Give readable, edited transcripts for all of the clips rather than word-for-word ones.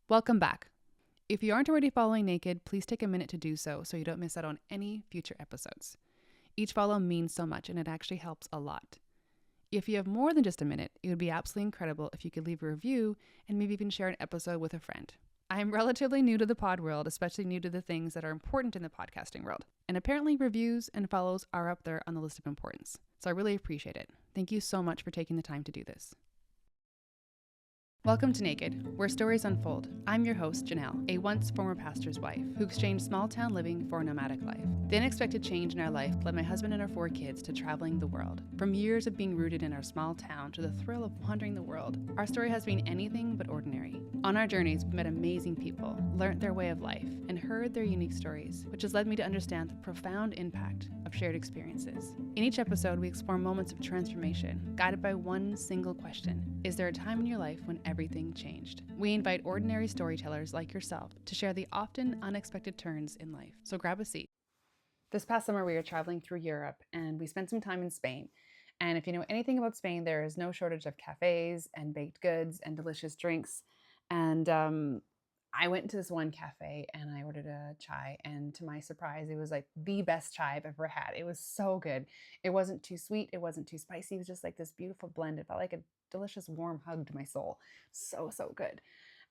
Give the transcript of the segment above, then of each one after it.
Welcome back. If you aren't already following Naked, please take a minute to do so you don't miss out on any future episodes. Each follow means so much and it actually helps a lot. If you have more than just a minute, it would be absolutely incredible if you could leave a review and maybe even share an episode with a friend. I am relatively new to the pod world, especially new to the things that are important in the podcasting world. And apparently, reviews and follows are up there on the list of importance. So I really appreciate it. Thank you so much for taking the time to do this. Welcome to Naked, where stories unfold. I'm your host, Janelle, a once former pastor's wife who exchanged small town living for a nomadic life. The unexpected change in our life led my husband and our 4 kids to traveling the world. From years of being rooted in our small town to the thrill of wandering the world, our story has been anything but ordinary. On our journeys, we've met amazing people, learnt their way of life, and heard their unique stories, which has led me to understand the profound impact of shared experiences. In each episode, we explore moments of transformation, guided by one single question: is there a time in your life when everything changed? We invite ordinary storytellers like yourself to share the often unexpected turns in life. So grab a seat. This past summer, we were traveling through Europe and we spent some time in Spain. And if you know anything about Spain, there is no shortage of cafes and baked goods and delicious drinks. And I went to this one cafe and I ordered a chai. And to my surprise, it was like the best chai I've ever had. It was so good. It wasn't too sweet. It wasn't too spicy. It was just like this beautiful blend. It felt like a delicious warm hug to my soul. So, so good.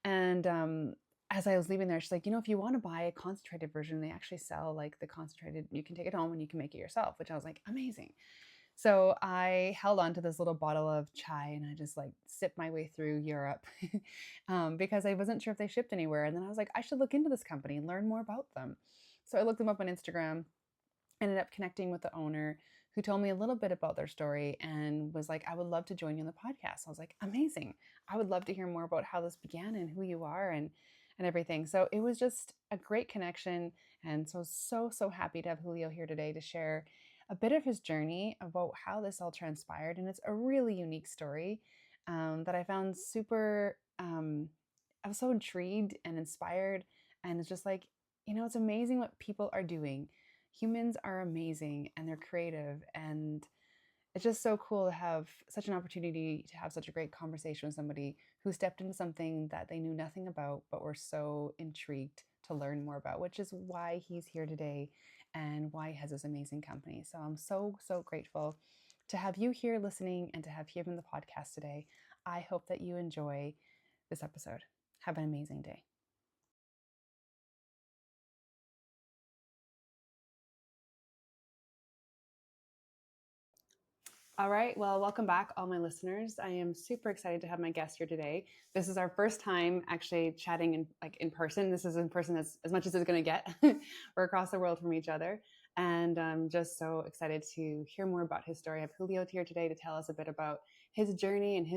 And as I was leaving there, she's like, if you want to buy a concentrated version, they actually sell like the concentrated, you can take it home and you can make it yourself, which I was like, amazing. So I held on to this little bottle of chai and I just like sipped my way through Europe because I wasn't sure if they shipped anywhere. And then I was like, I should look into this company and learn more about them. So I looked them up on Instagram, ended up connecting with the owner who told me a little bit about their story and was like, I would love to join you on the podcast. I was like, amazing. I would love to hear more about how this began and who you are and everything. So it was just a great connection. And so happy to have Julio here today to share a bit of his journey about how this all transpired. And it's a really unique story that I found super, I was so intrigued and inspired. And it's just like, it's amazing what people are doing. Humans are amazing and they're creative, and it's just so cool to have such an opportunity to have such a great conversation with somebody who stepped into something that they knew nothing about but were so intrigued to learn more about, which is why he's here today and why he has this amazing company. So I'm so grateful to have you here listening and to have him in the podcast today. I hope that you enjoy this episode. Have an amazing day. All right. Well, welcome back, all my listeners. I am super excited to have my guest here today. This is our first time actually chatting in person. This is in person as much as it's going to get. We're across the world from each other, and I'm just so excited to hear more about his story. I have Julio here today to tell us a bit about his journey and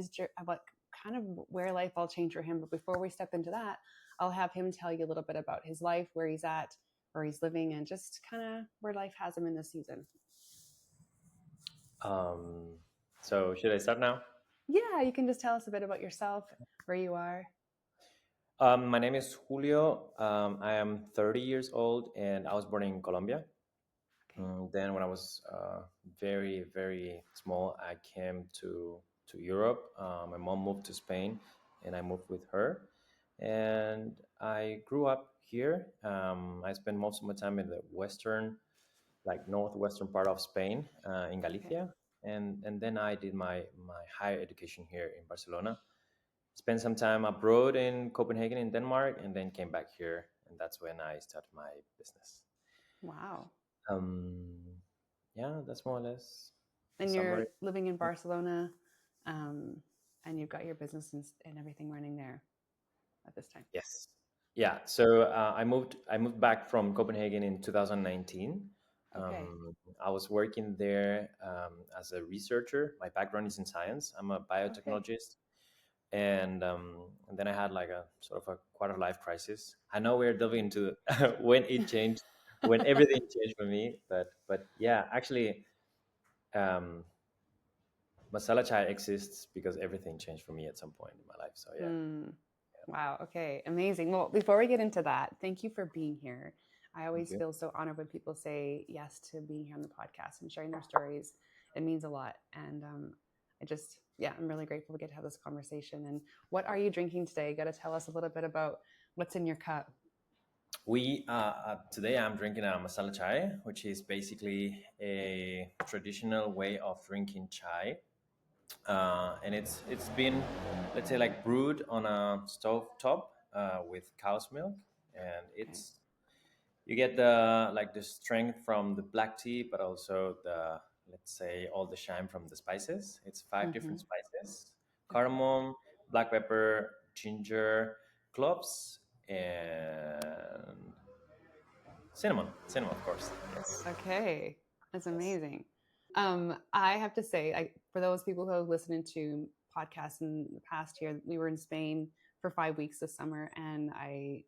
about kind of where life all changed for him. But before we step into that, I'll have him tell you a little bit about his life, where he's at, where he's living, and just kind of where life has him in this season. Um, so should I start now? Yeah, you can just tell us a bit about yourself, where you are. My name is Julio. I am 30 years old and I was born in Colombia. Okay. Then when I was very small, I came to Europe. My mom moved to Spain and I moved with her. And I grew up here. I spent most of my time in the western, like northwestern part of Spain, in Okay. Galicia. And then I did my higher education here in Barcelona. Spent some time abroad in Copenhagen in Denmark, and then came back here, and that's when I started my business. Wow. Um, yeah, that's more or less the And you're summary. living in Barcelona, um, and you've got your business and everything running there at this time. Yes. Yeah. So I moved back from Copenhagen in 2019. Okay. I was working there as a researcher. My background is in science. I'm a Okay. biotechnologist, and then I had like a sort of a quarter life crisis. I know we're delving into when it changed, when everything changed for me, but yeah, actually, um, Masala Chai exists because everything changed for me at some point in my life. So yeah, Hmm. Wow. Okay. Amazing. Well, before we get into that, thank you for being here. I thank always you. feel so honored when people say yes to being here on the podcast and sharing their stories. It means a lot. And Yeah, I'm really grateful we get to have this conversation. And what are you drinking today? You got to tell us a little bit about what's in your cup. We Today I'm drinking a masala chai, which is basically a traditional way of drinking chai, and it's been, let's say, like brewed on a stove top with cow's milk, and Okay. it's you get the strength from the black tea, but also the, let's say, all the shine from the spices. It's five Mm-hmm. different spices: Okay. cardamom, black pepper, ginger, cloves, and cinnamon, of course. Yes. Okay. That's Yes. amazing. I have to say, for those people who have listened to podcasts in the past year, we were in Spain for 5 weeks this summer, and I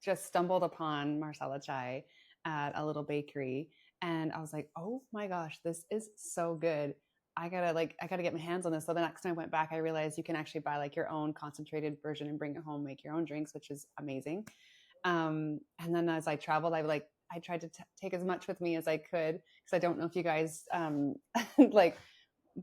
just stumbled upon Marsala Chai at a little bakery, and I was like, "Oh my gosh, this is so good. I gotta get my hands on this." So the next time I went back, I realized you can actually buy like your own concentrated version and bring it home, make your own drinks, which is amazing. And then as I traveled, I tried to take as much with me as I could, because I don't know if you guys like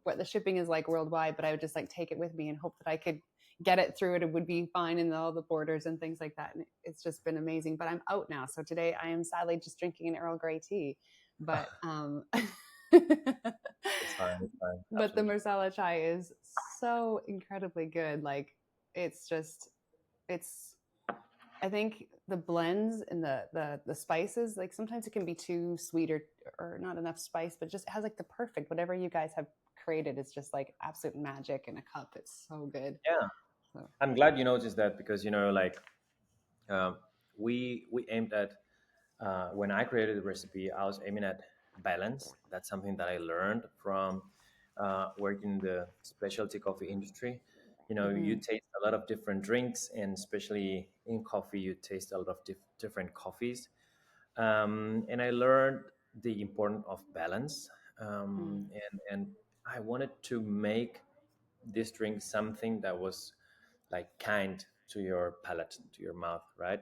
what the shipping is like worldwide, but I would just like take it with me and hope that I could get it through it. It would be fine in all the borders and things like that. And it's just been amazing. But I'm out now, so today I am sadly just drinking an Earl Grey tea. But It's fine. It's fine. but the Absolutely. Marsala chai is so incredibly good. Like it's just it's I think the blends and the spices, like sometimes it can be too sweet or not enough spice, but just it has like the perfect whatever you guys have created is just like absolute magic in a cup. It's so good. Yeah, So I'm glad you noticed that, because like um, we aimed at, when I created the recipe, I was aiming at balance. That's something that I learned from working in the specialty coffee industry. You mm-hmm, taste a lot of different drinks, and especially in coffee, you taste a lot of different coffees. And I learned the importance of balance. And I wanted to make this drink something that was like kind to your palate, to your mouth, right?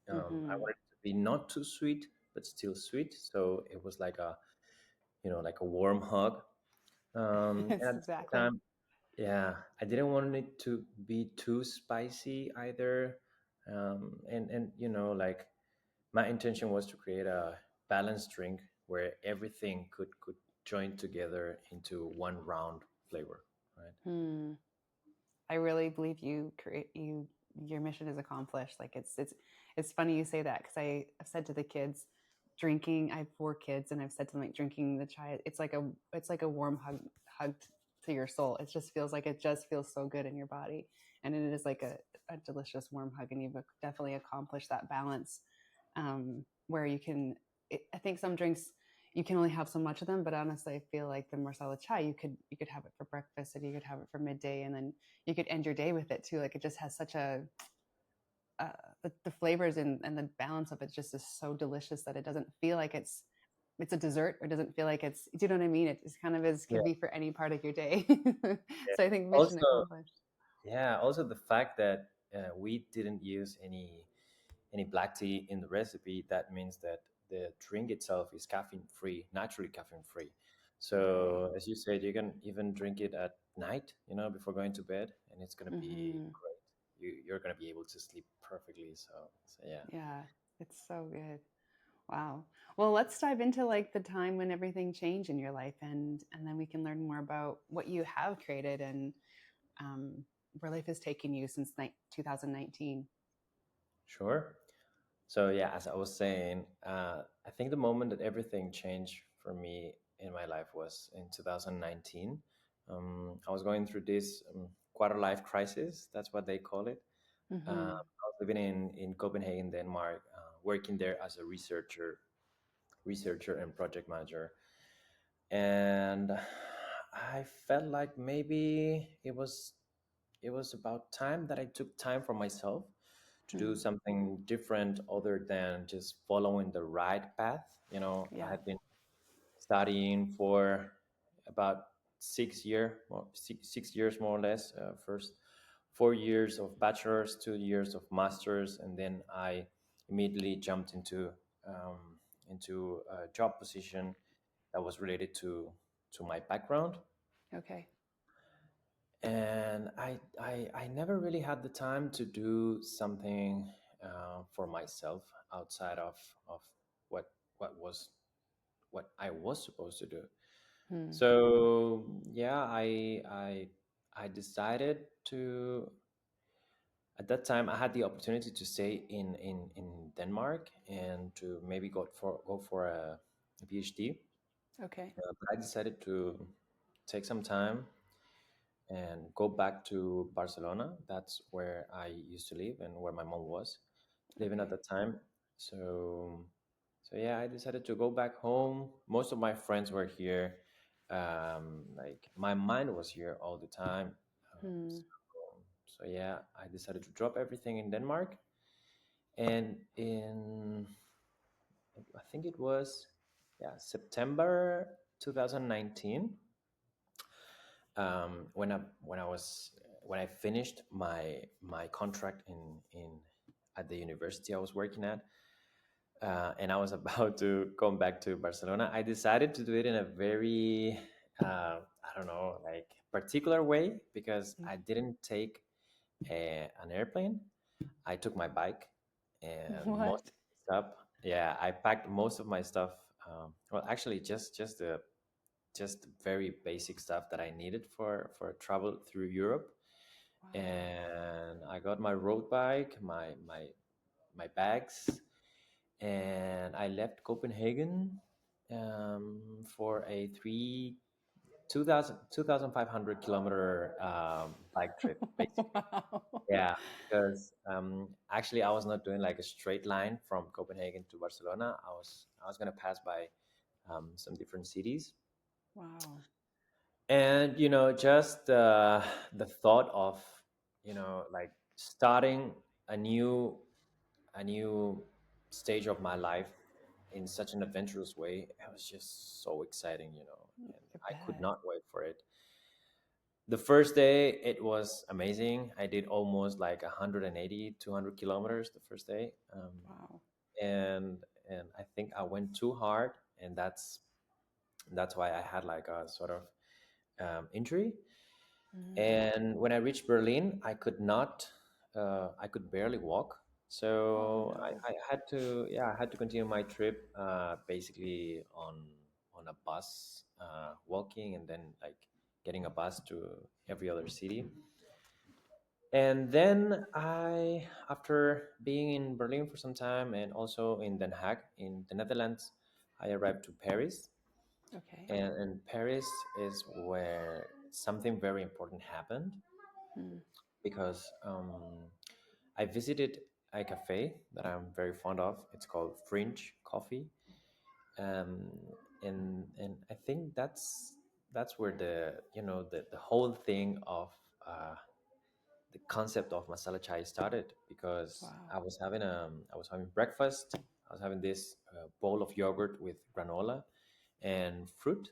I mm-hmm. wanted it to be not too sweet, but still sweet. So it was like like a warm hug. And It's at the same exactly. time, yeah, I didn't want it to be too spicy either. And like my intention was to create a balanced drink where everything could join together into one round flavor, right? Hmm. I really believe your mission is accomplished. Like it's funny you say that, because I've said to the kids, drinking. I have 4 kids, and I've said to them like drinking the chai. It's like a warm hug to your soul. It just feels so good in your body, and it is like a delicious warm hug. And you've definitely accomplished that balance, where you can. I think some drinks you can only have so much of them, but honestly, I feel like the Marsala chai you could have it for breakfast, and you could have it for midday, and then you could end your day with it too. Like it just has such uh, the flavors and the balance of it just is so delicious that it doesn't feel like it's a dessert, or doesn't feel like it's, do you know what I mean? It just kind of is, Yeah. could be for any part of your day. Yeah. So I think mission Also, accomplished. yeah, also the fact that we didn't use any black tea in the recipe, that means that the drink itself is caffeine free, naturally caffeine free. Okay. So as you said, you can even drink it at night, before going to bed, and it's gonna be Hmm. great. You're gonna be able to sleep perfectly. So yeah. Yeah, it's so good. Wow. Well, let's dive into like the time when everything changed in your life, and then we can learn more about what you have created, and um, where life has taken you since 2019. Sure. So yeah, as I was saying, I think the moment that everything changed for me in my life was in 2019. I was going through this quarter life crisis. That's what they call it. Mm-hmm. I was living in Copenhagen, Denmark, working there as a researcher and project manager, and I felt like maybe it was about time that I took time for myself to do Mm. something different other than just following the right path. I Yeah. had been studying for about 6 years more or less. First 4 years of bachelor's, 2 years of master's, and then I immediately jumped into a job position that was related to my background. Okay. and I never really had the time to do something for myself outside of what what was what I was supposed to do. Hmm. So yeah, I decided to. At that time, I had the opportunity to stay in Denmark and to maybe go for a PhD. Okay. But I decided to take some time and go back to Barcelona. That's where I used to live and where my mom was living at Okay. the time. So, so yeah, I decided to go back home. Most of my friends were here. Like my mind was here all the time. Hmm. So yeah, I decided to drop everything in Denmark, and in I think it was September 2019, when I finished my contract in at the university I was working at, and I was about to come back to Barcelona. I decided to do it in a very I don't know, like particular way, because I didn't take an airplane. I took my bike and most What? of the stuff. Yeah, I packed most of my stuff. Well, actually, just very basic stuff that I needed for travel through Europe. Wow. And I got my road bike, my bags, and I left Copenhagen for a 2,500 kilometer bike trip, basically. Wow. Yeah, because actually I was not doing like a straight line from Copenhagen to Barcelona. I was gonna pass by some different cities, Wow. and just the thought of like starting a new a new stage of my life in such an adventurous way, it was just so exciting, and I I could bet. not wait for it. The first day it was amazing. I did almost like 180, 200 kilometers the first day, Wow. and I think I went too hard, and that's why I had like a sort of injury. Mm. And when I reached Berlin, I could barely walk. Oh So no. I had to, yeah, I had to continue my trip basically on a bus, walking, and then like getting a bus to every other city. And then after being in Berlin for some time and also in Den Haag in the Netherlands, I arrived to Paris. Okay. And Paris is where something very important happened, Hmm. because I visited a cafe that I'm very fond of. It's called Fringe Coffee, um, and I think that's where the whole thing of uh, the concept of masala chai started, because Wow. I was having breakfast. I was having this bowl of yogurt with granola and fruit.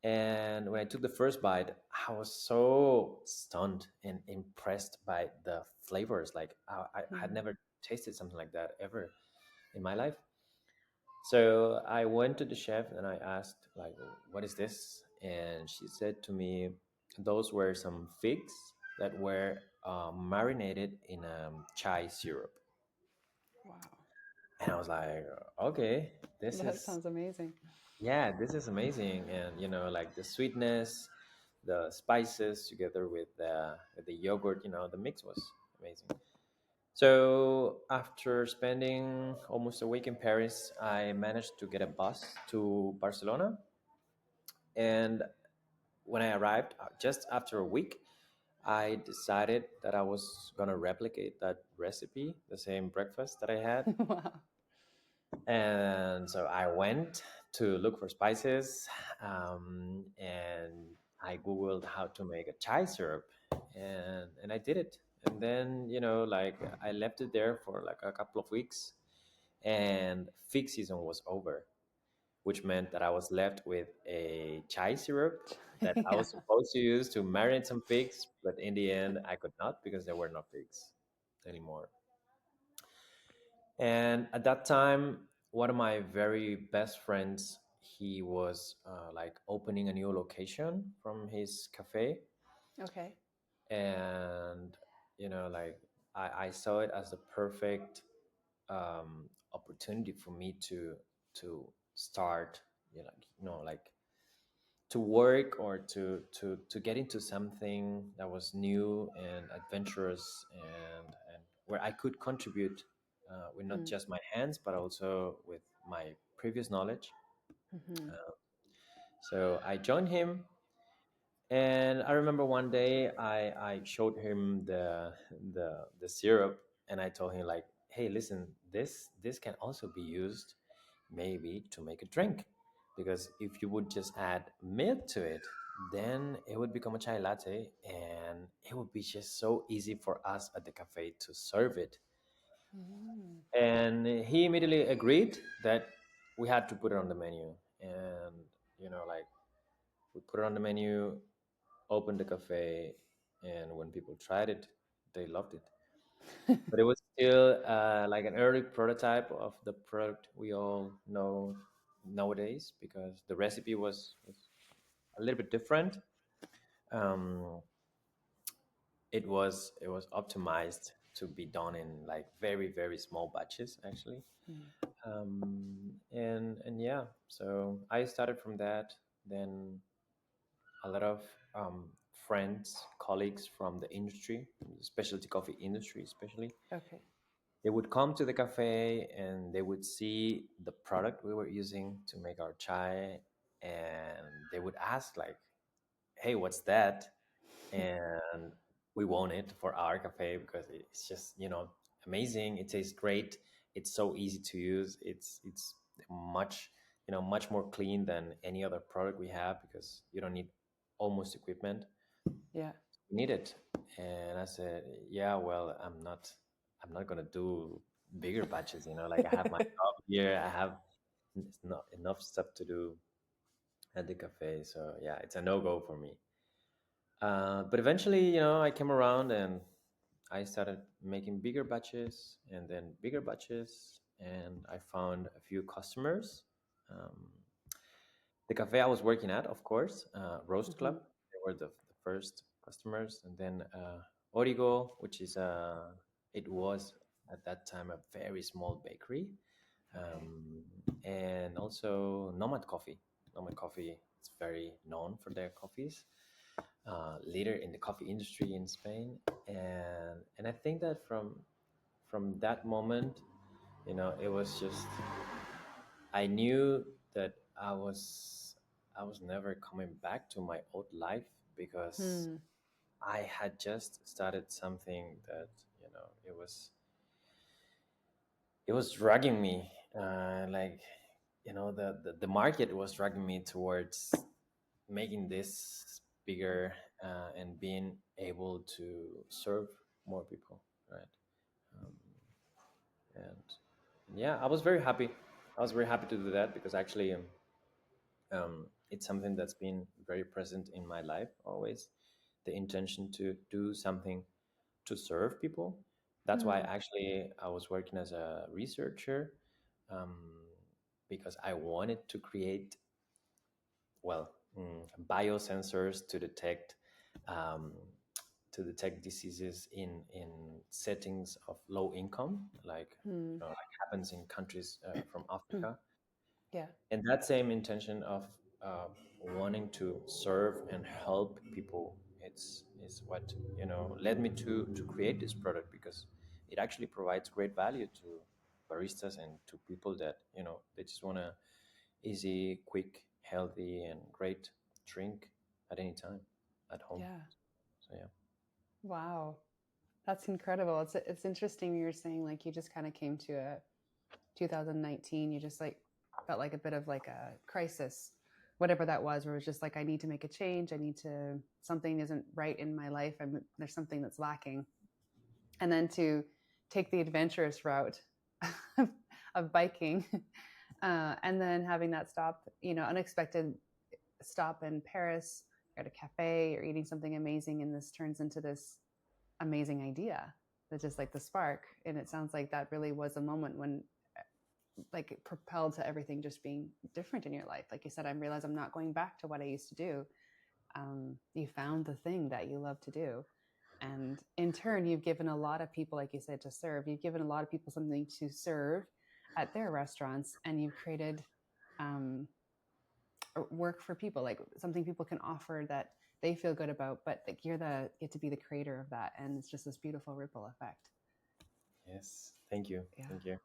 And when I took the first bite, I was so stunned and impressed by the flavors. Like I had Hmm. never tasted something like that ever in my life. So I went to the chef and I asked, like, what is this? And she said to me, those were some figs that were marinated in chai syrup. Wow. And I was like, okay, this That is sounds amazing. yeah, this is amazing. And like the sweetness, the spices together with the yogurt, the mix was amazing. So after spending almost a week in Paris, I managed to get a bus to Barcelona. And when I arrived, just after a week, I decided that I was gonna replicate that recipe, the same breakfast that I had. Wow. And so I went to look for spices, and I Googled how to make a chai syrup, and I did it. And then, like I left it there for like a couple of weeks, and fig season was over, which meant that I was left with a chai syrup that I Yeah. was supposed to use to marinate some figs, but in the end, I could not because there were no figs anymore. And at that time, one of my very best friends, he was like opening a new location from his cafe. Okay. And like I saw it as the perfect opportunity for me to start, like to work or to get into something that was new and adventurous, and where I could contribute with not Mm. just my hands but also with my previous knowledge. Mm-hmm. So I joined him, and I remember one day I showed him the syrup, and I told him like, hey, listen, this can also be used maybe to make a drink, because if you would just add milk to it, then it would become a chai latte, and it would be just so easy for us at the cafe to serve it. Mm. And he immediately agreed that we had to put it on the menu. And like, we put it on the menu, opened the cafe, and when people tried it, they loved it. But it was still like an early prototype of the product we all know nowadays, because the recipe was a little bit different. Um, it was optimized to be done in like very very small batches actually. Mm. And yeah, so I started from that. Then a lot of friends, colleagues from the industry, the specialty coffee industry especially, Okay. they would come to the cafe and they would see the product we were using to make our chai, and they would ask like, hey, what's that? And we want it for our cafe because it's just amazing. It tastes great. It's so easy to use. It's much much more clean than any other product we have, because you don't need almost equipment. Yeah. You need it. And I said, yeah, well, I'm not gonna do bigger batches. Like, I have my job here. I have not enough stuff to do at the cafe. So yeah, it's a no-go for me. But eventually, I came around and I started making bigger batches and then bigger batches, and I found a few customers. Um, the cafe I was working at, of course, Roast Club, Mm-hmm. they were the first customers, and then Origo, which is it was at that time a very small bakery, Okay. um, and also Nomad Coffee. Nomad Coffee is very known for their coffees, leader in the coffee industry in Spain. And I think that from that moment, it was just, I knew that I was never coming back to my old life, because Hmm. I had just started something that it was dragging me, like, the market was dragging me towards making this bigger, and being able to serve more people, right? Um, and yeah, I was very happy. I was very happy to do that, because actually, it's something that's been very present in my life always. The intention to do something to serve people. That's why Hmm. actually I was working as a researcher, um, because I wanted to create, well, biosensors um, to detect diseases in settings of low income, like Hmm. like happens in countries from Africa. Yeah. And that same intention of uh, wanting to serve and help people, is what led me to create this product, because it actually provides great value to baristas and to people that they just want a easy, quick, healthy, and great drink at any time at home. Yeah. So yeah. Wow. That's incredible. It's interesting you're saying like you just kind of came to a 2019, you just like felt like a bit of like a crisis, whatever that was, where it was just like I need to make a change. I need to, something isn't right in my life. There's something that's lacking. And then to take the adventurous route of biking, and then having that stop, unexpected stop in Paris, you're at a cafe, you're eating something amazing, and this turns into this amazing idea that's just like the spark. And it sounds like that really was a moment when like it propelled to everything just being different in your life. Like you said, I realize I'm not going back to what I used to do. you found the thing that you love to do. And in turn, you've given a lot of people, like you said, to serve. You've given a lot of people something to serve at their restaurants, and you've created um, work for people, like something people can offer that they feel good about, but like you're the get to be the creator of that, and it's just this beautiful ripple effect. Yes. Thank you. Yeah, Thank you.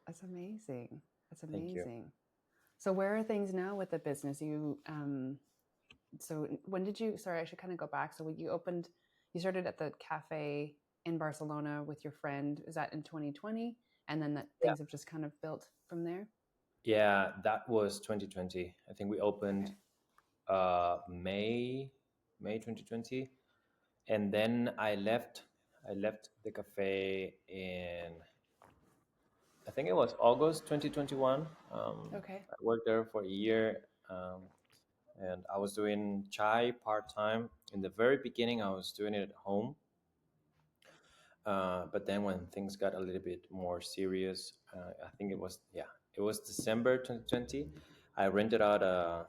that's amazing. That's Thank you. amazing. So where are things now with the business? So when did you? Sorry, I should kind of go back. So when you opened, you started at the cafe in Barcelona with your friend. Is that in 2020? And then that Yeah. things have just kind of built from there. Yeah, that was 2020. I think we opened Okay. May 2020, and then I left the cafe in, I think it was August 2021. Okay. I worked there for a year, and I was doing chai part time. In the very beginning, I was doing it at home, but then when things got a little bit more serious, I think it was December 2020. I rented out a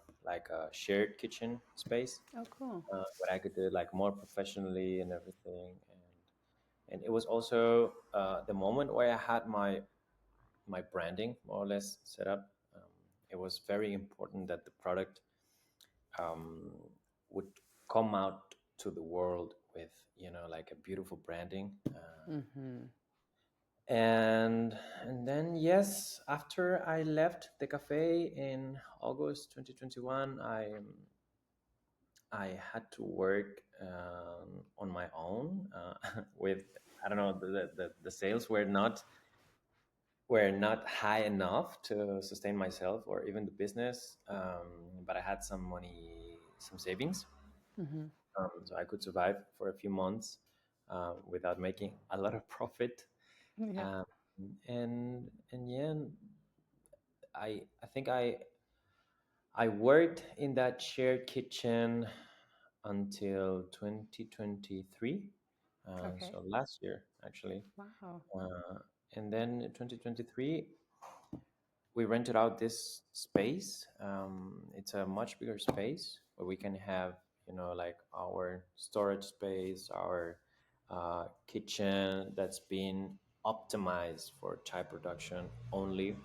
shared kitchen space, Oh, cool. where I could do it like more professionally and everything. And it was also the moment where I had my branding more or less set up. It was very important that the product um, would come out to the world with, like a beautiful branding. Mm-hmm. And then, yes, after I left the cafe in August 2021, I had to work on my own, with, I don't know, the sales were not high enough to sustain myself or even the business, but I had some money, some savings, Mm-hmm. so I could survive for a few months without making a lot of profit. Yeah. um, and yeah, I think I worked in that shared kitchen until 2023, Okay. so last year actually. Wow. uh, and then in 2023 we rented out this space. It's a much bigger space where we can have, like our storage space, our kitchen that's been optimized for chai production only.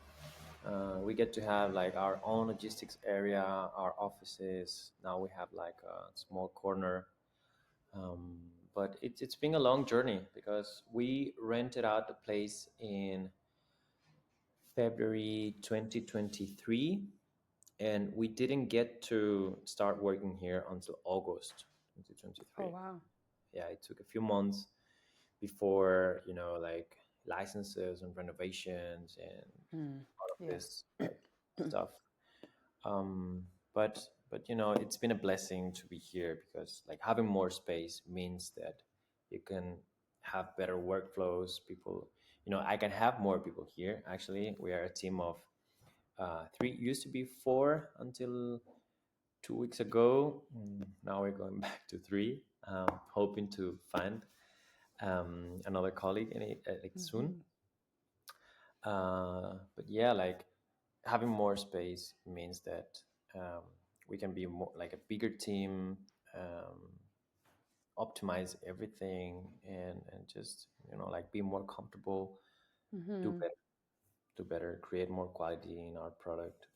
We get to have like our own logistics area, our offices. Now we have like a small corner. Um, but it's been a long journey because we rented out the place in February 2023, and we didn't get to start working here until August Oh, 2023. wow. Yeah, it took a few months before, like licenses and renovations and Mm. all of Yeah. this like stuff. But it's been a blessing to be here because like having more space means that you can have better workflows. People, I can have more people here. Actually, we are a team of three. Used to be four until 2 weeks ago. Now we're going back to three. Hoping to find another colleague like soon. Mm-hmm. But yeah, like having more space means that um, we can be more like a bigger team, um, optimize everything, and just like be more comfortable, do Mm-hmm. better, create more quality in our product.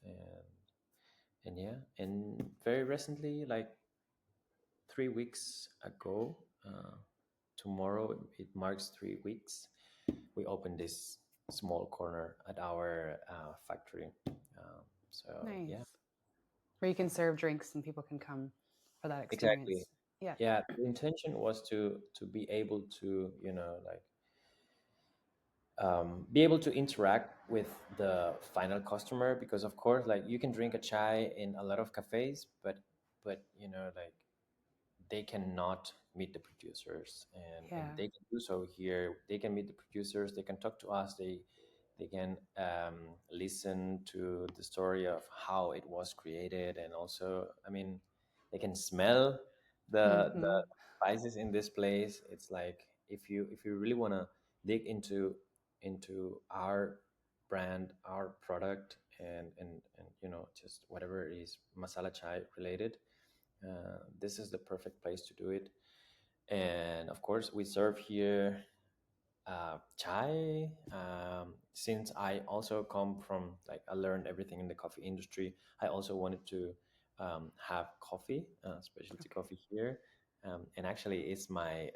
And yeah, and very recently, like 3 weeks ago, tomorrow it marks 3 weeks, we opened this small corner at our factory. So yeah. Nice. Where you can serve drinks and people can come for that Exactly. experience. Yeah. Yeah, the intention was to be able to, like be able to interact with the final customer, because of course, like you can drink a chai in a lot of cafes, but like they cannot meet the producers, and Yeah. they can do so here. They can meet the producers, they can talk to us, they can listen to the story of how it was created, and also, I mean, they can smell the Mm-hmm. spices in this place. It's like if you really want to dig into our brand, our product, and just whatever is masala chai related, This is the perfect place to do it. And of course, we serve here chai. Since I also come from, like, I learned everything in the coffee industry, I also wanted to have coffee, specialty Okay. coffee here. And actually, it's my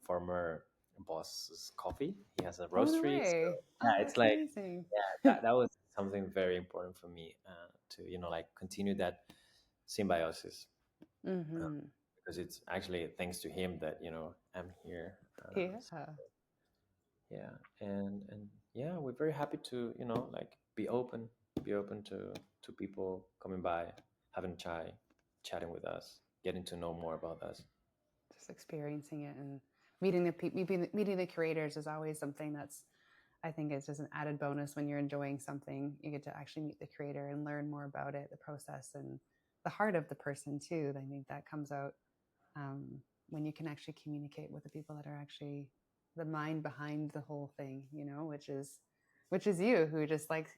former boss's coffee. He has a Oh, no roastery, so way. yeah, Oh, it's that's like, amazing. yeah, that was something very important for me, to, like, continue that symbiosis, uh, Mm-hmm. because it's actually thanks to him that, I'm here. So Yeah. yeah, and yeah, we're very happy to, like, be open to people coming by, having chai, chatting with us, getting to know more about us. Just experiencing it and meeting the creators is always something that's, I think, is just an added bonus. When you're enjoying something, you get to actually meet the creator and learn more about it, the process, and the heart of the person too. I think that comes out, um, when you can actually communicate with the people that are actually the mind behind the whole thing, which is you, who just, like,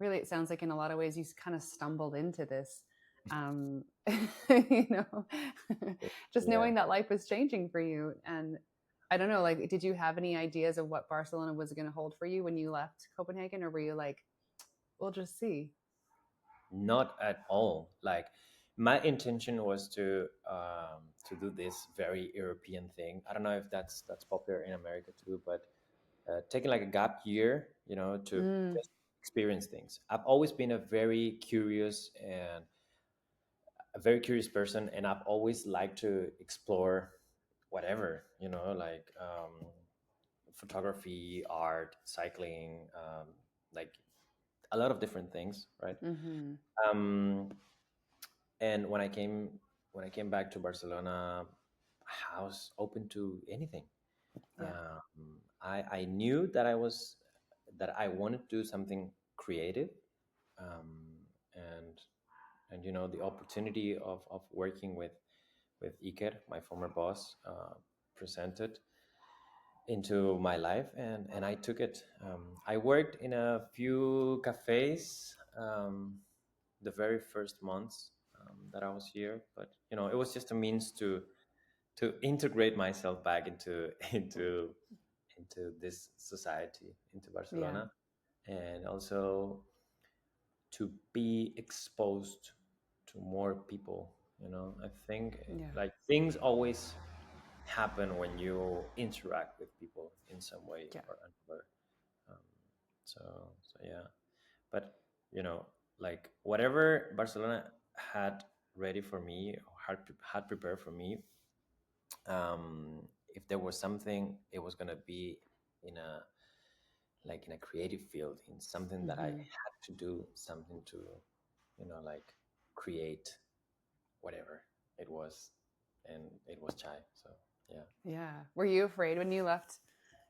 really, it sounds like in a lot of ways you kind of stumbled into this, um, you know, just Yeah. knowing that life was changing for you. And I don't know, like, did you have any ideas of what Barcelona was going to hold for you when you left Copenhagen, or were you like, we'll just see? Not at all. Like, my intention was to do this very European thing. I don't know if that's popular in America too, but taking like a gap year, to Mm, just experience things. I've always been a very curious person, and I've always liked to explore whatever, like, photography, art, cycling, like a lot of different things, right? mm-hmm. Um, and when I came back to Barcelona, I was open to anything. Yeah. I knew that I wanted to do something creative, um, and the opportunity of working with Iker, my former boss, presented into my life, and I took it. I worked in a few cafes the very first months that I was here, but it was just a means to integrate myself back into into this society, into Yeah. Barcelona, and also to be exposed to more people. I think, Yeah. like, things always happen when you interact with people in some way Yeah. or another. Um, so yeah, but like, whatever Barcelona had ready for me, or had prepared for me, if there was something, it was gonna be in a like in a creative field, in something that I Mm-hmm. had to do, something to like, create whatever it was, and it was chai. So yeah. Yeah. Were you afraid when you left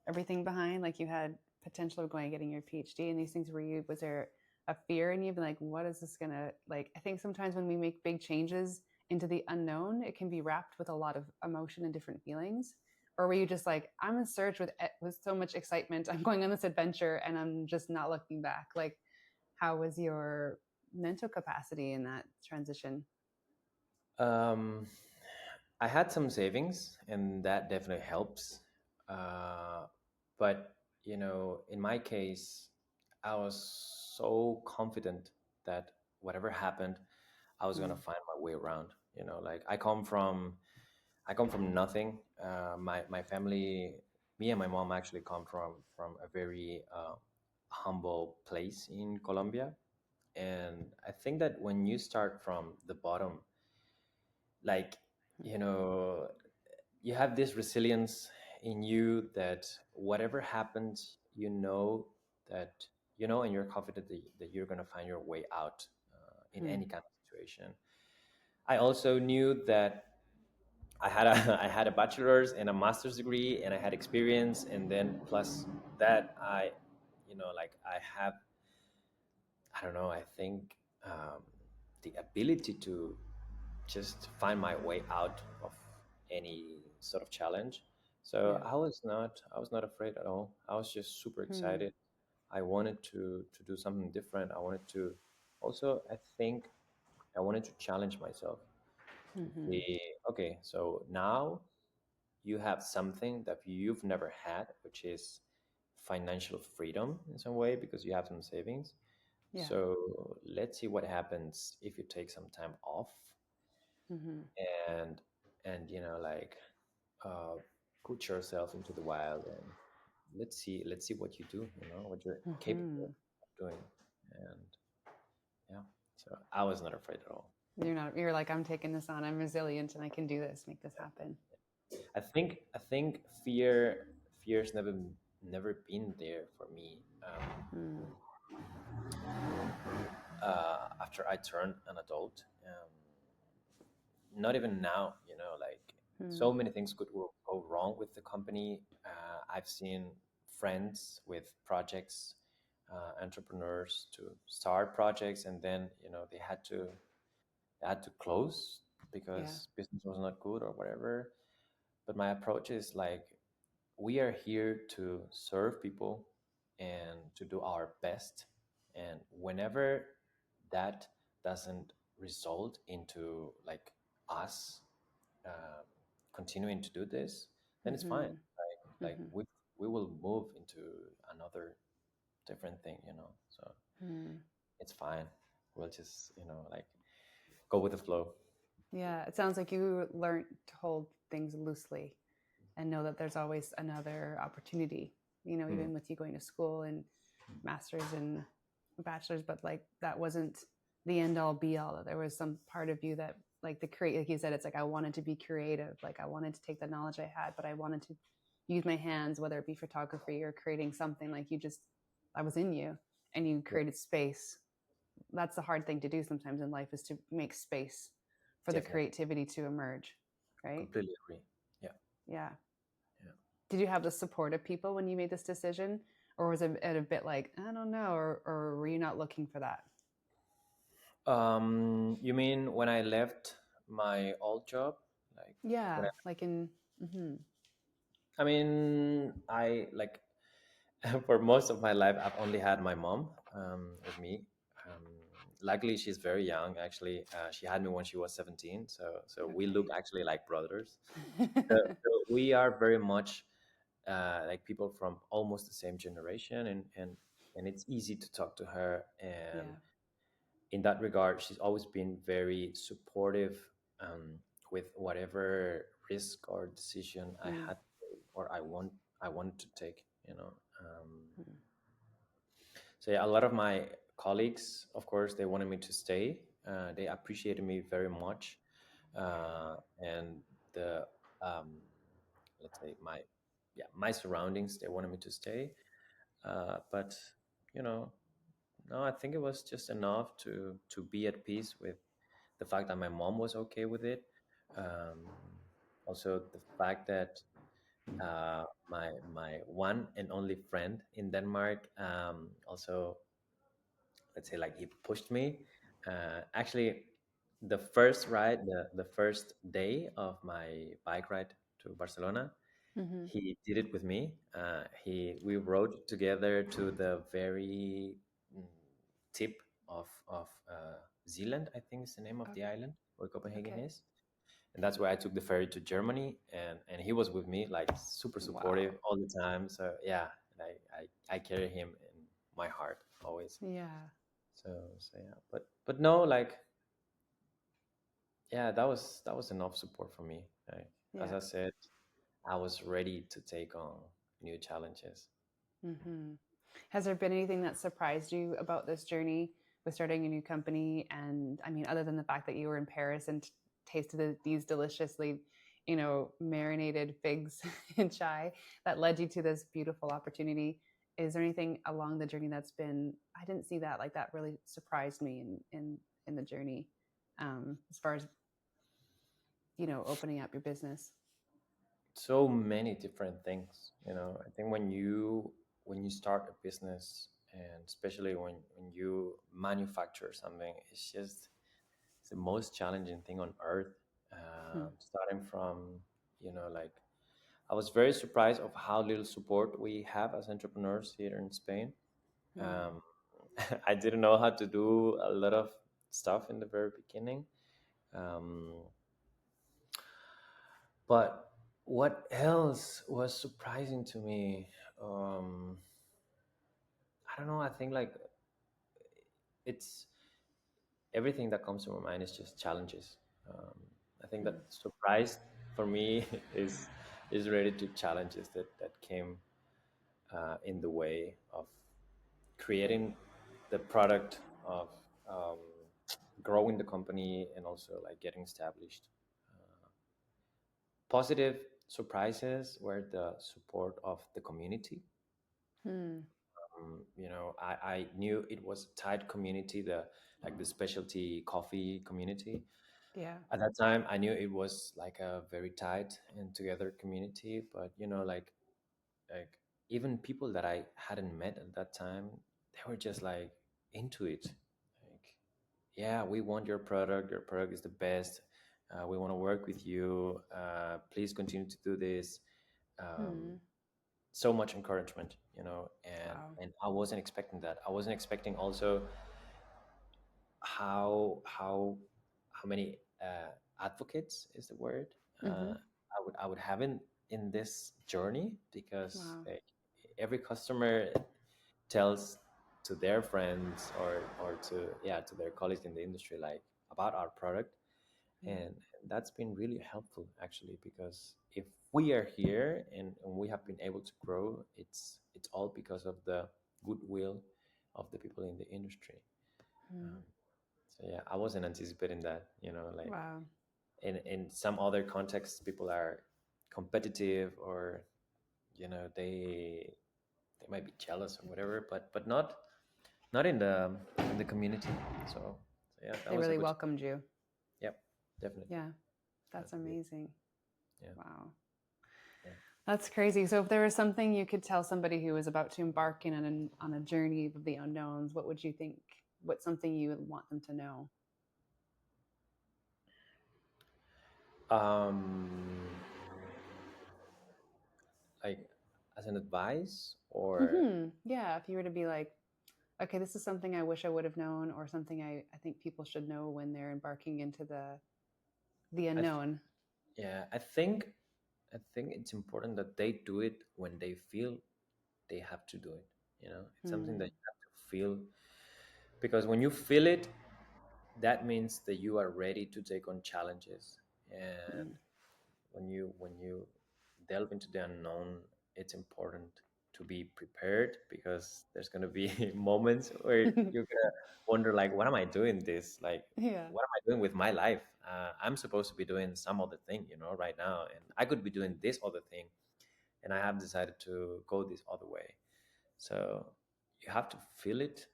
everything behind? Like, you had potential of going and getting your PhD and these things. Was there a fear in you, being like, what is this gonna, like? I think sometimes when we make big changes into the unknown, it can be wrapped with a lot of emotion and different feelings. Or were you just like, I'm in search with so much excitement, I'm going on this adventure and I'm just not looking back? Like, how was your mental capacity in that transition? um I had some savings, and that definitely helps. Uh, but in my case, I was so confident that whatever happened, I was gonna Mm, find my way around. Like, I come from nothing. My family, me and my mom, actually come from a very humble place in Colombia, and I think that when you start from the bottom, like, you know you have this resilience in you, that whatever happens, that and you're confident that you're going to find your way out, in mm, any kind of situation. I also knew that I had a I had a bachelor's and a master's degree, and I had experience, and then plus that, like, I have, I don't know, I think, the ability to just find my way out of any sort of challenge. So yeah. I was not afraid at all. I was just super Hmm. excited. I wanted to do something different. I wanted to also, I think, I wanted to challenge myself. Mm-hmm. the okay, so now you have something that you've never had, which is financial freedom in some way because you have some savings. Yeah. So let's see what happens if you take some time off Mm-hmm. and like uh, put yourself into the wild, and let's see what you do, what you're Mm-hmm. capable of doing. And yeah, so I was not afraid at all. You're like, I'm taking this on. I'm resilient and I can do this, make this happen. I think fear's never been there for me. Mm. After I turned an adult, not even now, like Mm. so many things could go wrong with the company. I've seen friends with projects, entrepreneurs to start projects, and then they had to close Yeah. because business was not good or whatever. But my approach is like, we are here to serve people and to do our best. And whenever that doesn't result into like us um, continuing to do this, then it's fine. Mm-hmm. Like Mm-hmm. we will move into another different thing, So Mm. it's fine. We'll just like go with the flow. Yeah. It sounds like you learned to hold things loosely and know that there's always another opportunity, Mm. even with you going to school and master's and bachelor's, but like that wasn't the end all be all. That there was some part of you that like like you said, it's like I wanted to be creative. Like I wanted to take the knowledge I had, but I wanted to use my hands, whether it be photography or creating something. Like I was in you and you Yeah, created space. That's the hard thing to do sometimes in life, is to make space for the definitely. creativity to emerge. Right. Completely agree. Yeah. Yeah. Yeah. Did you have the support of people when you made this decision, or was it a bit like I don't know, or were you not looking for that? You mean when I left my old job? Like when Yeah, like in. Mm-hmm. I like for most of my life, I've only had my mom with me. Um, Luckily, she's very young. Actually, she had me when she was 17, so we look Okay. actually like brothers. So we are very much like people from almost the same generation, and it's easy to talk to her. And Yeah. in that regard, she's always been very supportive um, with whatever risk or decision I Mm. had or I wanted to take. Mm. So yeah, a lot of my colleagues, of course, they wanted me to stay. They appreciated me very much, and the um, let's say my surroundings, they wanted me to stay. But you know, no, I think it was just enough to be at peace with the fact that my mom was okay with it. Um, Also, the fact that my one and only friend in Denmark also, let's say, like, he pushed me. Actually, the first day of my bike ride to Barcelona, Mm-hmm. he did it with me. We rode together to the very mm, tip of Zealand, I think is the name of the island where Copenhagen Okay. is, and that's where I took the ferry to Germany. And he was with me, like super Wow. supportive all the time. So yeah, I carry him in my heart always. Yeah. So yeah, but no, like, yeah, that was enough support for me. Like, as Yeah. I said, I was ready to take on new challenges. Mm-hmm. Has there been anything that surprised you about this journey with starting a new company? And I mean, other than the fact that you were in Paris and tasted these deliciously, marinated figs and chai that led you to this beautiful opportunity, is there anything along the journey that's been, I didn't see that, like that really surprised me in the journey, as far as, opening up your business? So many different things. I think when you start a business, and especially when you manufacture something, it's the most challenging thing on earth. Hmm. Starting from, like, I was very surprised of how little support we have as entrepreneurs here in Spain. Hmm. um, I didn't know how to do a lot of stuff in the very beginning. um, But what else was surprising to me? Um, I don't know. I think like it's everything that comes to my mind is just challenges. Um, I think that surprise for me is related to challenges that came in the way of creating the product, of um, growing the company, and also like getting established. Positive surprises were the support of the community. Hmm. I knew it was a tight community, the like the specialty coffee community. Yeah. At that time, I knew it was like a very tight and together community. But like even people that I hadn't met at that time, they were just like into it. Like, yeah, we want your product. Your product is the best. We want to work with you. Please continue to do this. Um, Hmm. so much encouragement, and Wow. I wasn't expecting that. I wasn't expecting also how many advocates is the word Mm-hmm. I would have in this journey, because Wow. like, every customer tells to their friends or to their colleagues in the industry like about our product. Yeah. And that's been really helpful actually, because if we are here and we have been able to grow, it's all because of the goodwill of the people in the industry. Hmm. um, so yeah, I wasn't anticipating that, like Wow. in some other contexts people are competitive, or they might be jealous or whatever, but not in the community. So yeah, that They was a really good. welcomed you. Yep, definitely. Yeah. That's Definitely. amazing. Yeah. Wow. Yeah. That's crazy. So if there was something you could tell somebody who was about to embark in on a journey of the unknowns, what would you think? What's something you would want them to know? Um, like as an advice or Yeah, if you were to be like, okay, this is something I wish I would have known, or something I think people should know when they're embarking into the I th- unknown. yeah, I think it's important that they do it when they feel they have to do it. It's something that Hmm. you have to feel, because when you feel it, that means that you are ready to take on challenges. And when you delve into the unknown, it's important to be prepared, because there's going to be moments where you're going to wonder like, what am I doing this, like Yeah. what am I doing with my life? I'm supposed to be doing some other thing, right now, and I could be doing this other thing, and I have decided to go this other way. So you have to feel it,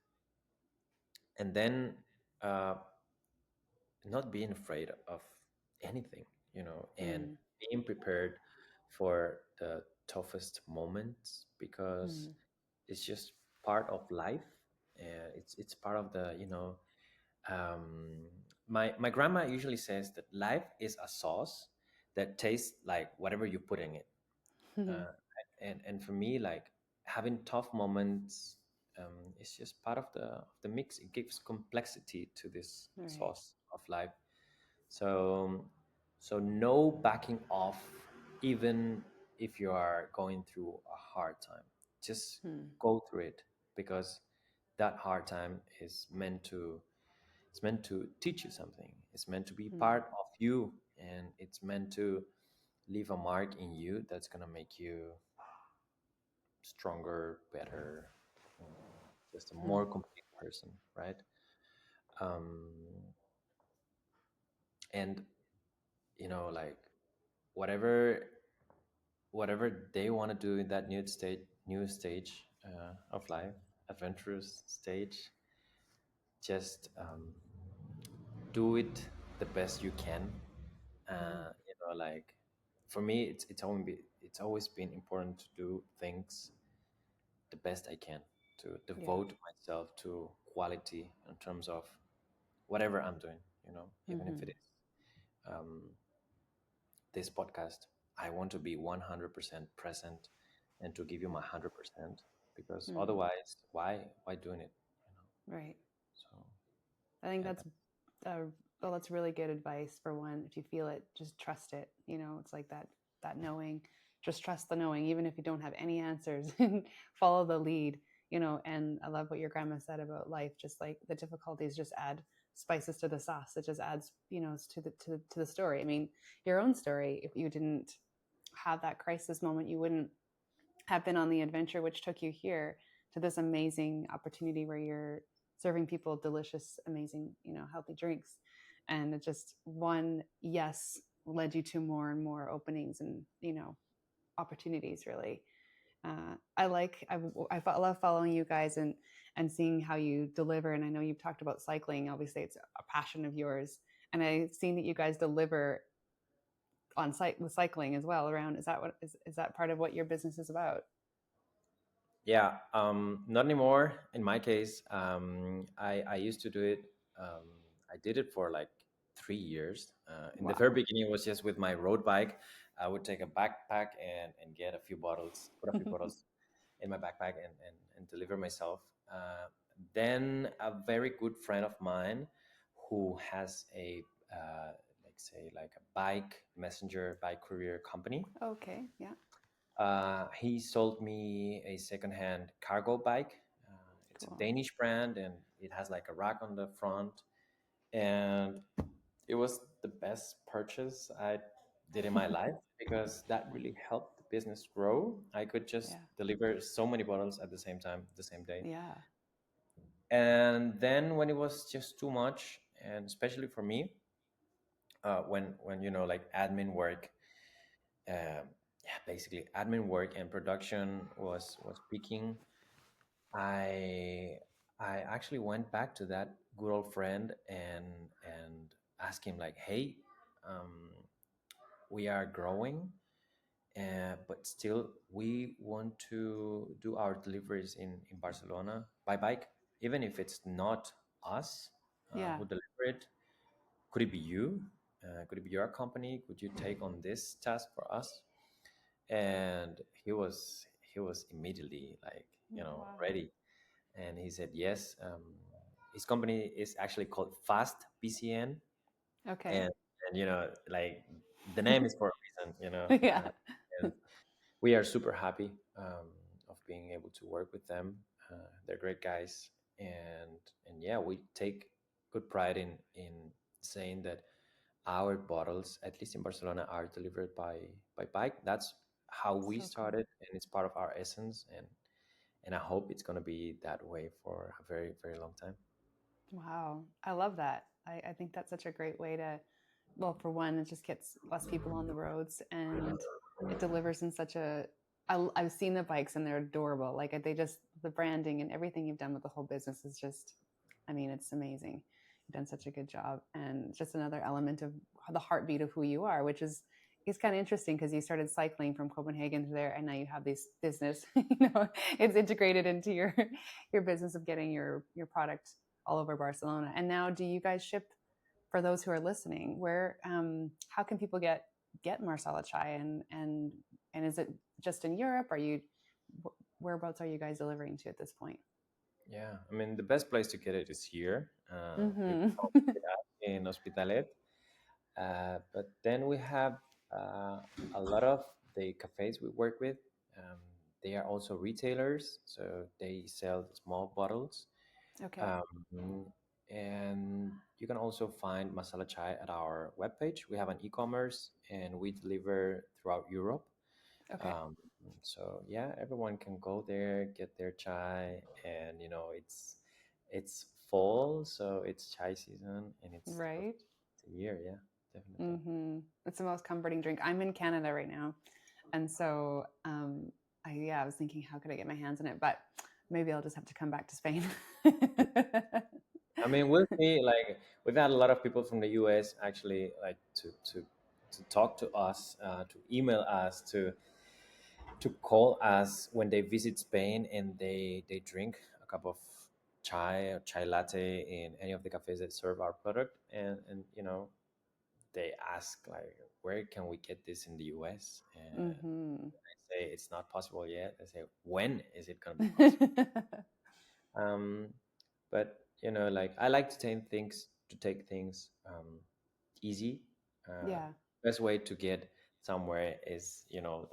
and then uh, not being afraid of anything, and Hmm. being prepared for the toughest moments, because Hmm. it's just part of life, and it's part of the, um, my grandma usually says that life is a sauce that tastes like whatever you put in it. Hmm. And for me, like having tough moments, is just part of the mix. It gives complexity to this Right. sauce of life. So no backing off, even if you are going through a hard time. Just Hmm. go through it, because that hard time is meant to teach you something. It's meant to be Hmm. part of you, and it's meant to leave a mark in you that's gonna make you stronger, better, just a Hmm. more complete person, right? Um, and like whatever whatever they want to do in that new stage of life, adventurous stage, just do it the best you can. Hmm. Like for me, it's always been important to do things the best I can, to Yeah. devote myself to quality in terms of whatever I'm doing. Even if Hmm. it is um, this podcast, I want to be 100% present and to give you my 100%, because Hmm. otherwise, why doing it? Right. So I think yeah, that's uh, Well, that's really good advice for one. If you feel it, just trust it. You know, it's like that knowing. Just trust the knowing, even if you don't have any answers, and follow the lead. You know, and I love what your grandma said about life. Just like the difficulties, just add spices to the sauce. It just adds, you know, to the story. I mean, your own story. If you didn't have that crisis moment, you wouldn't have been on the adventure which took you here to this amazing opportunity where you're serving people delicious, amazing, you know, healthy drinks. And it just one yes led you to more and more openings and, you know, opportunities really. I love following you guys and seeing how you deliver. And I know you've talked about cycling. Obviously, it's a passion of yours. And I've seen that you guys deliver on site with cycling as well around. Is that part of what your business is about? Yeah, not anymore. In my case, I used to do it. Um, I did it for like 3 years. In the very Wow. beginning, it was just with my road bike. I would take a backpack and get a few bottles, put a few bottles in my backpack and deliver myself. Then a very good friend of mine who has a like say like a bike messenger bike courier company. Okay. Yeah. He sold me a secondhand cargo bike. It's a Cool. Danish brand and it has like a rack on the front. And it was the best purchase I did in my life because that really helped the business grow. I could just Yeah. deliver so many bottles at the same time, the same day. Yeah. And then when it was just too much, and especially for me, when you know like admin work, yeah, basically admin work and production was peaking. I I actually went back to that good old friend and asked him like, hey, um, we are growing, but still we want to do our deliveries in Barcelona by bike, even if it's not us Yeah. who deliver it. Could it be you? Could it be your company? Could you take on this task for us? And he was immediately like, Wow. ready, and he said yes. His company is actually called Fast BCN, Okay. and like the name is for a reason, Yeah. and we are super happy of being able to work with them. They're great guys, and yeah, we take good pride in saying that our bottles, at least in Barcelona, are delivered by bike. That's how we So cool. started, and it's part of our essence. And I hope it's going to be that way for a very, very long time. Wow. I love that. I think that's such a great way to, well, for one, it just gets less people on the roads and it delivers in such a, I've seen the bikes and they're adorable. Like they just, the branding and everything you've done with the whole business is just, I mean, it's amazing. You've done such a good job. And it's just another element of the heartbeat of who you are, which is kind of interesting because you started cycling from Copenhagen to there and now you have this business, it's integrated into your business of getting your product all over Barcelona. And now, do you guys ship for those who are listening? Where, how can people get Masala Chai, and is it just in Europe? Are you whereabouts are you guys delivering to at this point? Yeah, I mean, the best place to get it is here. You Mm-hmm. can come pick it up in Hospitalet. But then we have a lot of the cafes we work with. Um, they are also retailers, so they sell small bottles. Okay. Um, and you can also find Masala Chai at our webpage. We have an e-commerce and we deliver throughout Europe. Okay. Um, so yeah, everyone can go there, get their chai, and it's fall, so it's chai season, and it's the Right. perfect year. Yeah, definitely. Mm-hmm. It's the most comforting drink. I'm in Canada right now, and so I was thinking, how could I get my hands on it? But maybe I'll just have to come back to Spain. I mean, we'll see. Like we've had a lot of people from the US actually like to talk to us, to email us, to call us when they visit Spain and they drink a cup of chai or chai latte in any of the cafes that serve our product, and they ask like, where can we get this in the US? And Mm-hmm. I say it's not possible yet. I say, when is it going to be possible? um, but like I like to take things to take things easy. uh, Yeah. Best way to get somewhere is, you know,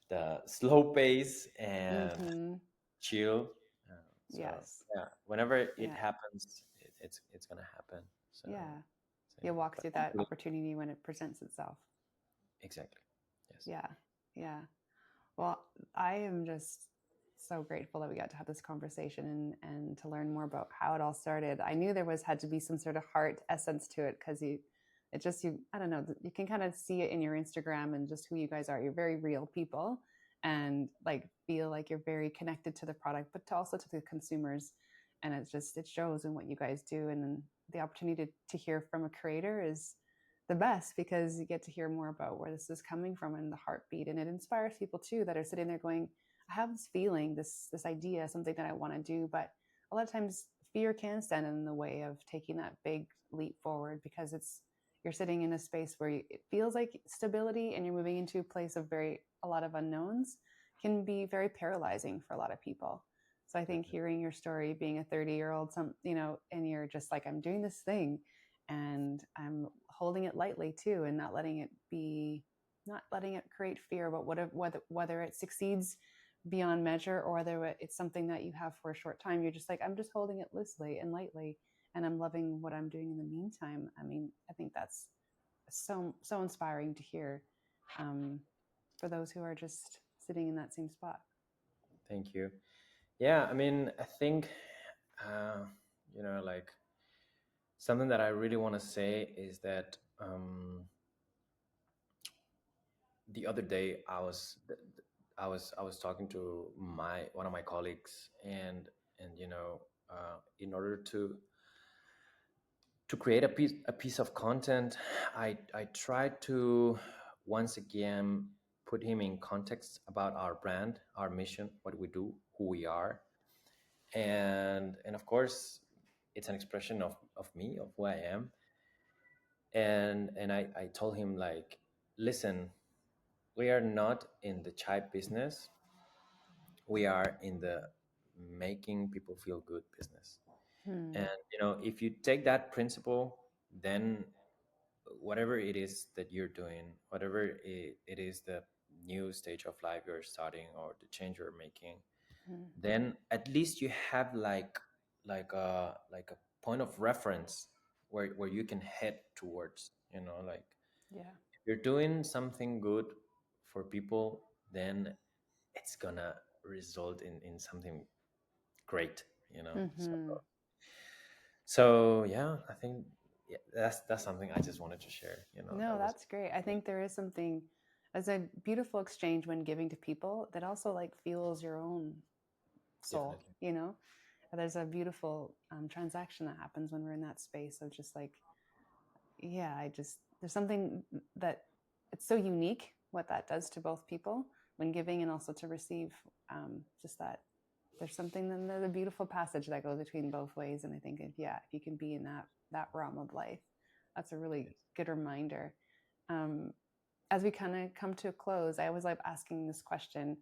the slow pace and Mm-hmm. chill. So Yes. yeah, whenever it Yeah. happens, it's gonna happen. So, Yeah. so You'll yeah, walk but through that hopefully, opportunity when it presents itself. exactly. Yes. Yeah. Yeah. Well, I am just so grateful that we got to have this conversation and to learn more about how it all started. I knew there was had to be some sort of heart essence to it because you I don't know, you can kind of see it in your Instagram and just who you guys are. You're very real people and like feel like you're very connected to the product, but to also to the consumers. And it shows in what you guys do. And then the opportunity to hear from a creator is the best because you get to hear more about where this is coming from and the heartbeat, and it inspires people too that are sitting there going, I have this feeling, this idea, something that I want to do, but a lot of times fear can stand in the way of taking that big leap forward because you're sitting in a space where it feels like stability and you're moving into a place of a lot of unknowns can be very paralyzing for a lot of people. So I think Definitely. hearing your story, being a 30-year-old, and you're just like, I'm doing this thing and I'm holding it lightly too, and not letting it create fear, but whether it succeeds beyond measure or whether it's something that you have for a short time, you're just like, I'm just holding it loosely and lightly, and I'm loving what I'm doing in the meantime. I mean, I think that's so inspiring to hear, um, for those who are just sitting in that same spot. Thank you. Yeah, I mean, I think, uh, you know, like something that I really want to say is that the other day I was talking to my one of my colleagues, and you know, in order to create a piece of content, I tried to once again put him in context about our brand, our mission, what we do, who we are, and of course it's an expression of me, of who I am. And I told him, like, listen, we are not in the chai business, we are in the making people feel good business. Hmm. And you know, if you take that principle, then whatever it is that you're doing, whatever it is, the new stage of life you're starting or the change you're making, Hmm. then at least you have like a point of reference where you can head towards, you know, like Yeah. if you're doing something good for people, then it's gonna result in something great, you know. so Hmm. so yeah, I think, yeah, that's something I just wanted to share, you know, No, that was that's great. I think there is something as a beautiful exchange when giving to people that also like fuels your own soul, definitely. you know? There's a beautiful transaction that happens when we're in that space of just like, yeah, there's something that it's so unique what that does to both people when giving and also to receive. Just that there's something in the beautiful passage that goes between both ways. And I think if you can be in that realm of life, that's a really Yes. good reminder. Um, as we kind of come to a close, I always like asking this question: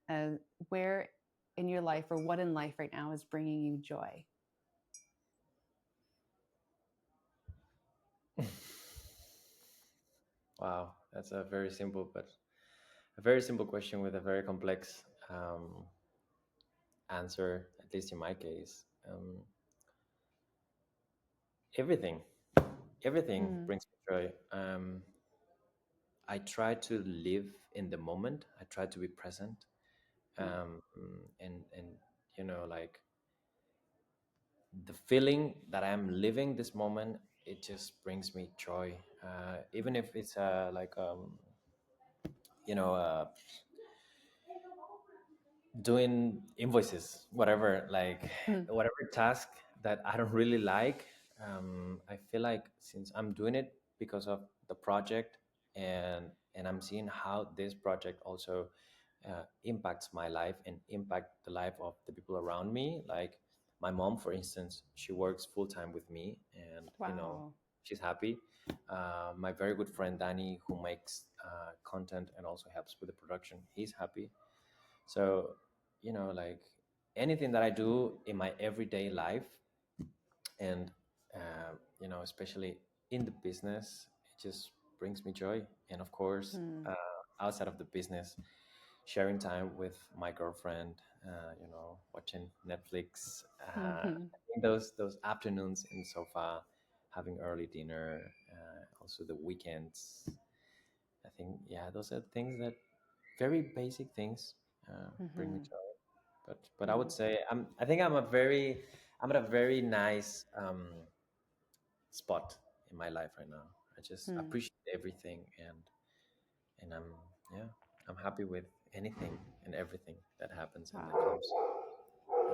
uh, where in your life or what in life right now is bringing you joy? Wow, that's a very simple question with a very complex answer, at least in my case. Everything, everything Hmm. brings me joy. I try to live in the moment. I try to be present, Hmm. and you know, like the feeling that I'm living this moment, it just brings me joy. Even if it's you know, doing invoices, whatever, like Hmm. whatever task that I don't really like. I feel like since I'm doing it because of the project, and I'm seeing how this project also impacts my life and impact the life of the people around me. Like my mom, for instance, she works full time with me, and you know, Wow. she's happy. My very good friend Danny, who makes content and also helps with the production, he's happy. So, you know, like anything that I do in my everyday life, and especially in the business, it just brings me joy. And of course, Hmm. outside of the business, sharing time with my girlfriend, watching Netflix, Hmm. I think those afternoons in the sofa, having early dinner, also the weekends. I think, yeah, those are things that very basic things bring me Hmm. joy. But I would Hmm. say I'm at a very nice spot in my life right now. I just Hmm. appreciate everything, and yeah, I'm happy with anything and everything that happens and that Wow. comes.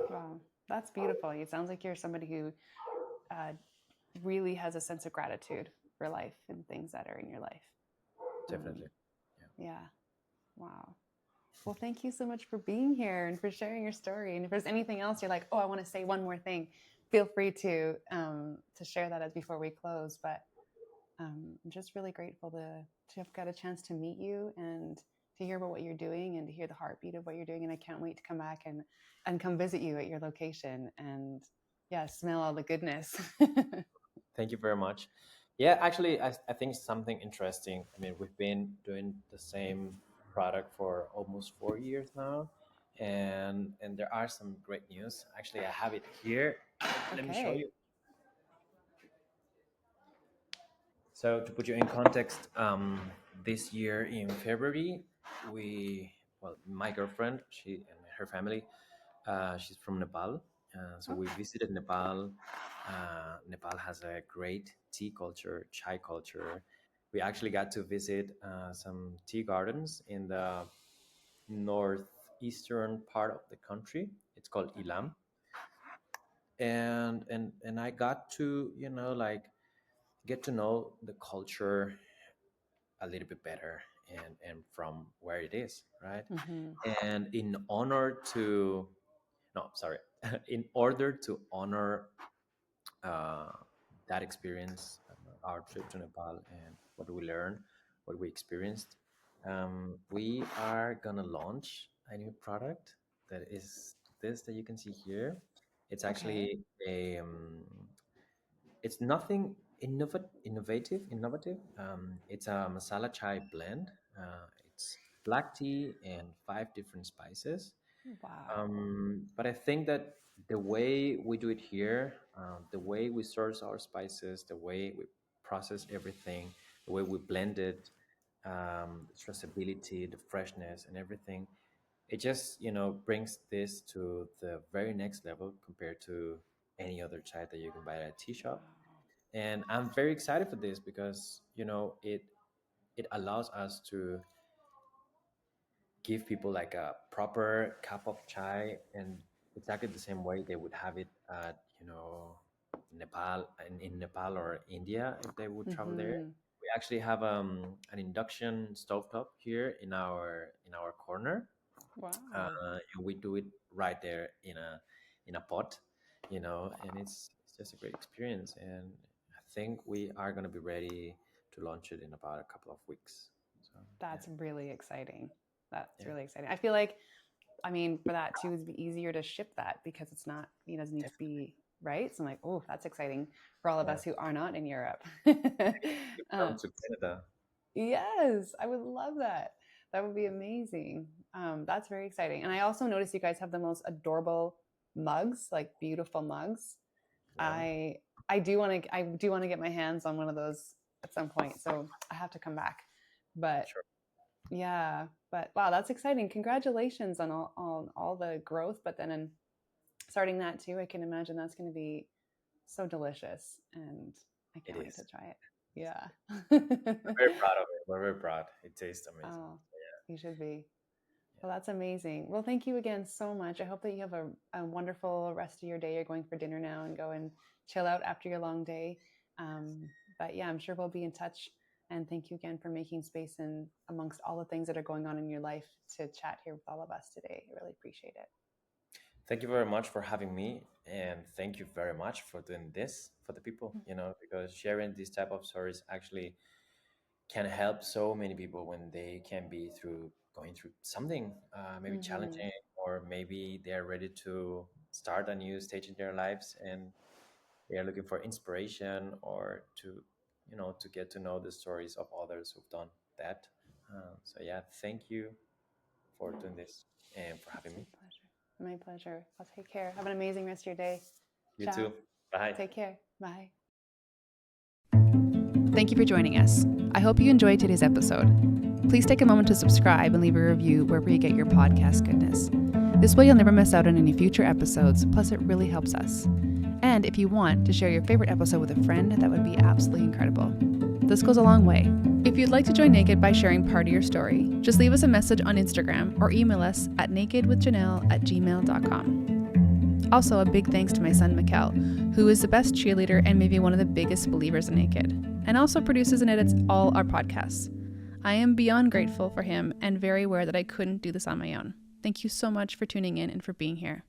Wow. That's beautiful. It sounds like you're somebody who uh, really has a sense of gratitude for life and things that are in your life. Um, Definitely. Yeah. yeah. Wow. Well, thank you so much for being here and for sharing your story. And if there's anything else you're like, oh, I want to say one more thing, feel free to share that as before we close. But I'm just really grateful to have got a chance to meet you and to hear about what you're doing and to hear the heartbeat of what you're doing. And I can't wait to come back and come visit you at your location and yeah, smell all the goodness. Thank you very much. Yeah, actually, I think something interesting. I mean, we've been doing the same product for almost 4 years now, and there are some great news. Actually, I have it here. Let me show Okay. you. So to put you in context, this year in February, my girlfriend, she and her family, she's from Nepal. So Oh, we visited Nepal. Nepal has a great tea culture, chai culture. We actually got to visit some tea gardens in the northeastern part of the country. It's called okay. Ilam, and I got to like get to know the culture a little bit better, and from where it is, right? Mm-hmm. And in honor to no sorry in order to honor uh, that experience, our trip to Nepal, and what we learned, what we experienced, we are gonna launch a new product that is this that you can see here. It's Okay. actually a it's nothing innovative. It's a masala chai blend. It's black tea and 5 different spices. Wow. But I think that the way we do it here, the way we source our spices, the way we process everything, the way we blend it, the traceability, the freshness, and everything, it just brings this to the very next level compared to any other chai that you can buy at a tea shop. Wow. And I'm very excited for this because it allows us to give people like a proper cup of chai, and exactly the same way they would have it at Nepal, in Nepal or India if they would travel there. Mm-hmm. We actually have an induction stovetop here in our corner, Wow. and we do it right there in a pot, and Wow. it's just a great experience. And I think we are going to be ready to launch it in about a couple of weeks. So yeah, That's really exciting. That's yeah, really exciting. I feel like, I mean, for that too, it'd be easier to ship that because it's not, it doesn't need to definitely. be right. So I'm like, oh, that's exciting for all of Yeah, us who are not in Europe. you uh, come to Canada. yes, I would love that. That would be amazing. That's very exciting. And I also noticed you guys have the most adorable mugs, like beautiful mugs. Yeah, I I do want to get my hands on one of those at some point. So I have to come back. But sure. yeah, but wow, that's exciting. Congratulations on all the growth, but then in starting that too, I can imagine that's going to be so delicious and I It can't wait to is. try it. Yeah. We're very proud of it. We're very proud. It tastes amazing. Oh, So you should be. yeah, Well, that's amazing. Well, thank you again so much. I hope that you have a wonderful rest of your day. You're going for dinner now and go and chill out after your long day. But yeah, I'm sure we'll be in touch. And thank you again for making space and amongst all the things that are going on in your life to chat here with all of us today. I really appreciate it. thank you very much for having me, and thank you very much for doing this for the people. Because sharing these type of stories actually can help so many people when they can be going through something maybe Mm-hmm. challenging, or maybe they're ready to start a new stage in their lives. And they are looking for inspiration or to, to get to know the stories of others who've done that. So yeah, thank you for doing this and for having me. My pleasure. My pleasure. I'll take care. Have an amazing rest of your day. You Ciao. too. Bye. Take care. Bye. Thank you for joining us. I hope you enjoyed today's episode. Please take a moment to subscribe and leave a review wherever you get your podcast goodness. This way you'll never miss out on any future episodes, plus it really helps us. And if you want to share your favorite episode with a friend, that would be absolutely incredible. This goes a long way. If you'd like to join Naked by sharing part of your story, just leave us a message on Instagram or email us at nakedwithjanelle@gmail.com. Also, a big thanks to my son, Mikkel, who is the best cheerleader and maybe one of the biggest believers in Naked, and also produces and edits all our podcasts. I am beyond grateful for him and very aware that I couldn't do this on my own. Thank you so much for tuning in and for being here.